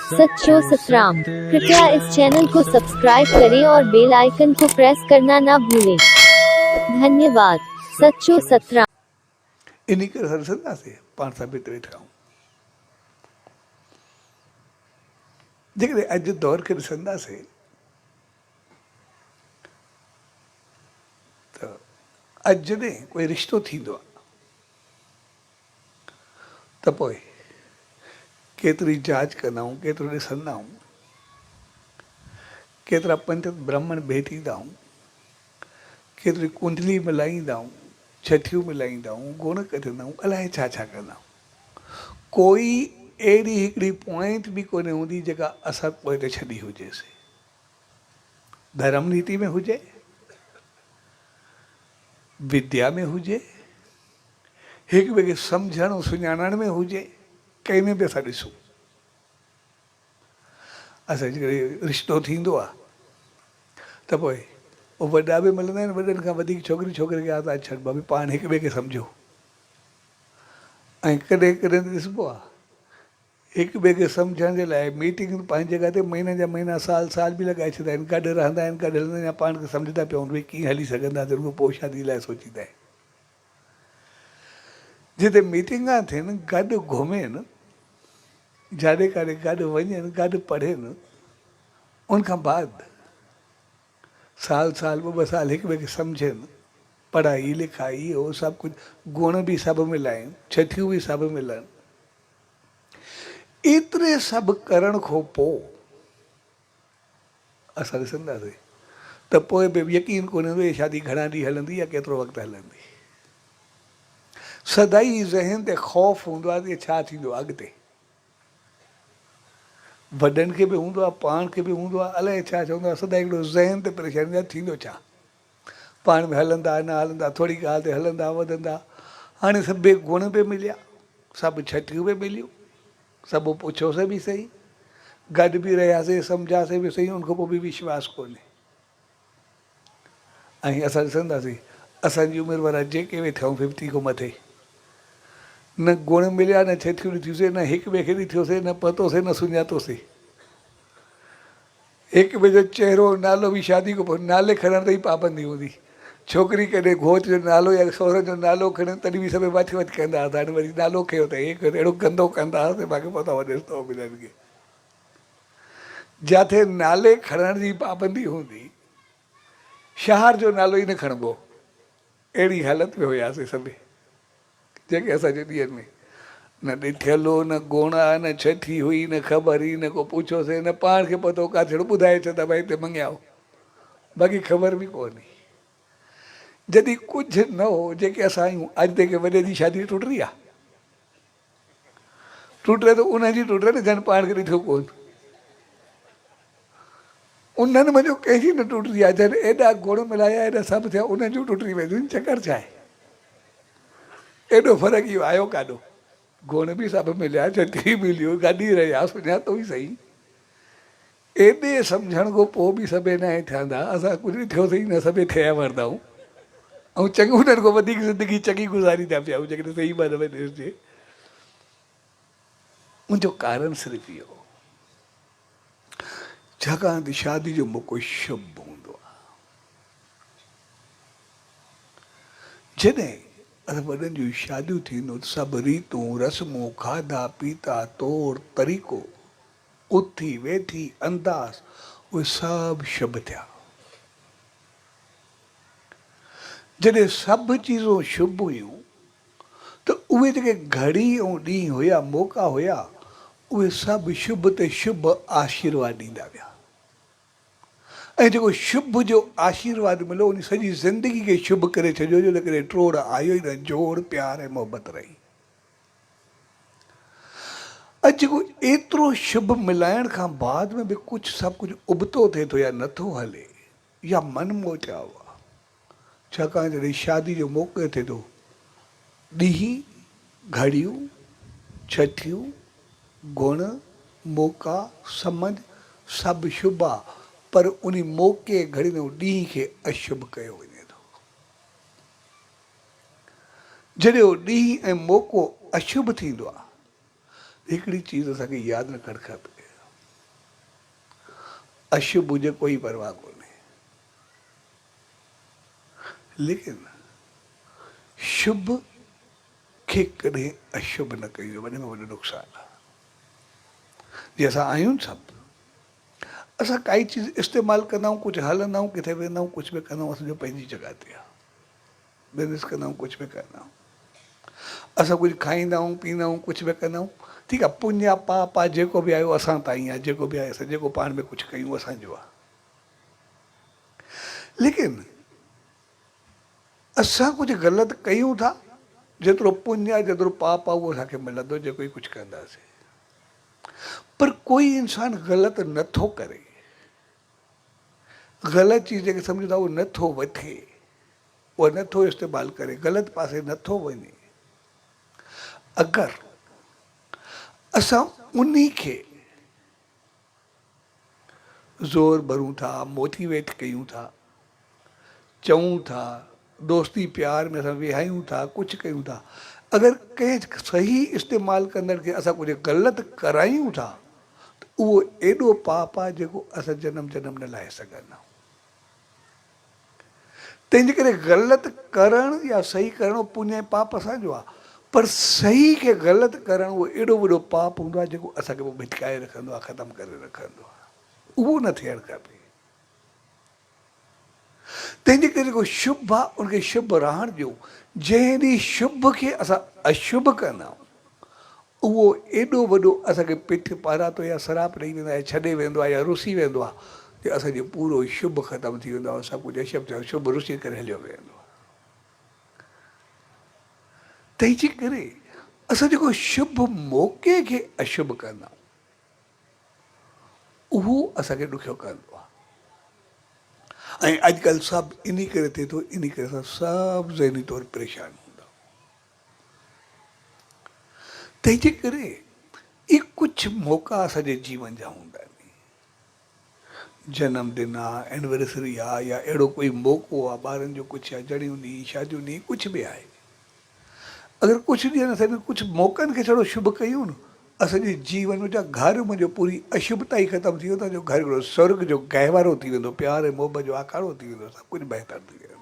सच्चो सतराम। कृपया इस चैनल को सब्सक्राइब करें और बेल आइकन को प्रेस करना ना भूलें। धन्यवाद। सच्चो सतराम। इन्हीं के हर से 5 साल वेठा हूँ। जेकॾहिं अॼु दौर खे ॾिसंदासीं त अॼु जॾहिं कोई रिश्तो थींदो आहे त पोइ केतिरी जांच कंदा आहियूं, केतिरो ॾिसंदा आहियूं, केतिरा पंडित ब्राह्मण भेटींदा आहियूं, केतिरी कुंडली मिलाईंदा आहियूं, छठियूं मिलाईंदा आहियूं, गुण कढंदा आहियूं, अलाए छा छा कंदा आहियूं। कोई अहिड़ी हिकिड़ी पॉइंट बि कोन्हे हूंदी जेका असां पोइ ते छॾी हुजेसि। धर्म नीति में हुजे, विद्या में हुजे, हिक ॿिए खे सम्झण ऐं सुञाणण में हुजे, कंहिं में बि असां ॾिसूं। असां जेकॾहिं रिश्तो थींदो आहे त पोइ उहे वॾा बि मिलंदा आहिनि, वॾनि खां वधीक छोकिरी छोकिरे खे आज़ादु छॾिबो आहे, पाण हिक ॿिए खे सम्झो। ऐं कॾहिं कॾहिं ॾिसबो आहे हिक ॿिए खे सम्झण जे लाइ मीटिंग पंहिंजी जॻह ते महीने जा महीना साल साल बि लॻाए छॾींदा आहिनि, गॾु रहंदा आहिनि, गॾु हलंदा आहिनि, पाण खे सम्झंदा पिया आहिनि, भई कीअं हली सघंदासीं, रुॻो पोइ शादी लाइ सोचींदा आहिनि। जिते मीटिंगां थियनि, गॾु घुमनि, जाॾे काॾे गॾु वञनि, गॾु पढ़नि, उनखां बाद साल साल ॿ साल हिक ॿिए खे सम्झनि, पढ़ाई लिखाई उहो सभु कुझु, गुण बि सभु मिलाइनि, छठियूं बि सभु मिलनि। एतिरे सभु करण खां पोइ असां ॾिसंदासीं त पोइ बि यकीन कोन्हे इहे शादी घणा ॾींहं हलंदी या केतिरो वक़्तु हलंदी। सदाई ज़हन ते ख़ौफ़ हूंदो आहे त छा थींदो अॻिते। वॾनि खे बि हूंदो आहे, पाण खे बि हूंदो आहे, अलाए छा चवंदो आहे, सदाई हिकिड़ो ज़हन ते परेशानी आहे, थींदो छा। पाण में हलंदा न हलंदा, थोरी ॻाल्हि ते हलंदा वधंदा। हाणे सभु गुण बि मिलिया, सभु छठियूं बि मिलियूं, सभु पुछोसीं बि सही, गॾु बि रहियासीं, सम्झासीं बि सही, उनखां पोइ बि विश्वास कोन्हे। ऐं असां ॾिसंदासीं असांजी उमिरि वारा जेके वेठा आहियूं 50 खां मथे, न गुण मिलिया, न छठियूं ॾिठियूंसीं, न हिक ॿिए खे ॾिठोसीं, न पतोसीं, न सुञातोसीं। हिक ॿिए जो चहिरो नालो बि शादी खां पोइ नाले खणण ते ई पाबंदी हूंदी। छोकिरी कॾहिं घोट जो नालो या सहुरे जो नालो खणे तॾहिं बि सभु वठी कंदा हुआ, हाणे वरी नालो खयो त हे कयो, अहिड़ो गंदो कंदा हुआसीं, मूंखे पतो वॾे तो मिलनि खे। जिथे नाले खणण जी पाबंदी हूंदी, शहर जो नालो ई न खणबो, अहिड़ी हालत में हुयासीं सभु जेके असांजे ॾींहंनि में। न ॾिठियल हो, न गुण, न छठी हुई, न ख़बर हुई, न को पुछोसीं, न पाण खे पतो काथे ॿुधाए छॾंदा भई हिते मङिया हो, बाक़ी ख़बर बि कोन्हे। जॾहिं कुझु न हो, जेके असां आहियूं, अॼु जेके वॾे जी शादी टुटी आहे, टुटे त उनजी टुटे न, जन पाण खे ॾिठो कोन। उन्हनि मुंहिंजो कंहिंजी न टुटी आहे, जन एॾा गुण मिलाया, एॾा सभु थिया, उन्हनि जूं टुटी वेंदियूं, चकर छा आहे। एॾो फ़र्क़ु इहो आयो काॾो। गुण बि सभु मिलिया, छठी मिलियूं, गॾु ई रहिया, सुञातो ई सही। एॾे सम्झण खां पोइ बि सभु न ठहंदा, असां कुझु ॾिठोसीं न, सभु खया वरंदा आहियूं, ऐं चङो उन्हनि खां वधीक ज़िंदगी चङी गुज़ारींदा पिया आहियूं, जेकॾहिं सही माने में ॾिसिजे। मुंहिंजो कारण सिर्फ़ु इहो, छाकाणि त शादी जो मौक़ो शुभ हूंदो आहे। जॾहिं असां वॾनि जूं शादियूं थींदियूं, सभु रीतूं रस्मूं, खाधा पीता, तौर तरीक़ो, उथी वेठी अंदाज़, उहे सभु शुभ थिया। जॾहिं सभु चीज़ूं शुभ हुयूं त उहे जेके घड़ी ऐं ॾींहं हुया, मौक़ा हुया, उहे सभु शुभ ते शुभ आशीर्वाद ॾींदा विया। ऐं जेको शुभ जो आशीर्वाद मिलियो, उन सॼी ज़िंदगी खे शुभ करे छॾियो, जो करे टोड़ आयो ई न, जोड़ प्यार ऐं मोहबत रही। अॼु जेको एतिरो शुभ मिलाइण खां बाद में बि कुझु सभु कुझु उबतो थिए थो या नथो हले, या मन मोटाव आहे। छाकाणि जॾहिं शादी जो मौक़ो थिए थो, ॾींहं, घड़ियूं, छठियूं, गुण, मौक़ा, सम्झ, सभु शुभ आहे, पर उन मौक़े घड़ी में ॾींहं खे अशुभ कयो वञे थो। जॾहिं उहो ॾींहुं ऐं मौक़ो अशुभ थींदो आहे, हिकिड़ी चीज़ असांखे यादि रखणु खपे, अशुभ हुजे कोई परवाह कोन्हे, लेकिन शुभ खे कॾहिं अशुभ न कयो, वॾे में वॾो नुक़सानु आहे। जीअं असां आहियूं सभु, असां काई चीज़ इस्तेमालु कंदा आहियूं, कुझु हलंदा आहियूं, किथे वेंदा आहियूं, कुझु बि कंदा आहियूं, असांजो पंहिंजी जॻह ते आहे। बिज़नेस कंदा आहियूं, कुझु बि कंदा आहियूं, असां कुझु खाईंदा आहियूं, पीअंदा आहियूं, कुझु बि कंदा आहियूं, ठीकु आहे, पुण्य आहे, पाप आहे, जेको बि आयो असां ताईं आहे, जेको बि आहे असां जेको पाण में कुझु कयूं असांजो आहे। लेकिन असां कुझु ग़लति कयूं था, जेतिरो पुण्य आहे, जेतिरो पाप आहे, उहो असांखे मिलंदो जेको ई कुझु कंदासीं। पर कोई इंसान ग़लति नथो करे, ग़लति चीज़ खे सम्झो था उहो नथो वठे, उहो नथो इस्तेमालु करे, ग़लति पासे नथो वञे। अगरि असां उन्ही खे ज़ोर भरूं था, मोटिवेट कयूं था, चऊं था, दोस्ती प्यार में असां विहायूं था, कुझु कयूं था, अगरि कंहिं सही इस्तेमालु कंदड़ खे असां कुझु ग़लति करायूं था, त उहो एॾो पाप आहे जेको असां जनम जनम न लाहे सघंदा। तंहिंजे करे ग़लति करणु या सही करणु पुण्य ऐं पाप असांजो आहे, पर सही खे ग़लति करणु उहो एॾो वॾो पाप हूंदो आहे जेको असांखे पोइ भिटकाए रखंदो आहे, ख़तमु करे रखंदो आहे। उहो न थियणु खपे। तंहिंजे करे जेको शुभ आहे उनखे शुभ रहणु ॾियो। जंहिं ॾींहुं शुभ खे असां अशुभ कंदा आहियूं, उहो एॾो वॾो असांखे पिठ पारां थो या सराप ॾेई वेंदो आहे, छॾे वेंदो आहे या रुसी वेंदो आहे, कि असांजो पूरो शुभ ख़तमु थी वेंदो आहे, सभु कुझु अशुभ थियो, शुभ रुसी करे हलियो वेंदो आहे। तंहिंजे करे असां जेको शुभ मौक़े खे अशुभ कंदा आहियूं, उहो असांखे ॾुखियो कंदो आहे। ऐं अॼुकल्ह सभु इन करे थिए थो, इन करे असां सभु ज़हनी तौरु परेशान हूंदा। तंहिंजे करे इहे कुझु मौक़ा असांजे जीवन जा हूंदा आहिनि, जनमदिन आहे, एनिवर्सरी आहे, या अहिड़ो कोई मौक़ो आहे, ॿारनि जो कुझु आहे, जड़ियूं ॾींहुं, शादियूं ॾींहुं, कुझु बि आहे। अगरि कुझु ॾींहं असां कुझु मौक़नि खे छड़ो शुभ कयूं न, असांजे जीवन जा घर मुंहिंजो पूरी अशुभता ई ख़तमु थी वेंदो, जो घर हिकिड़ो स्वर्ग जो गहवारो थी वेंदो, प्यार ऐं मोहबत जो आखाड़ो थी वेंदो, सभु कुझु बहितर थी वेंदो।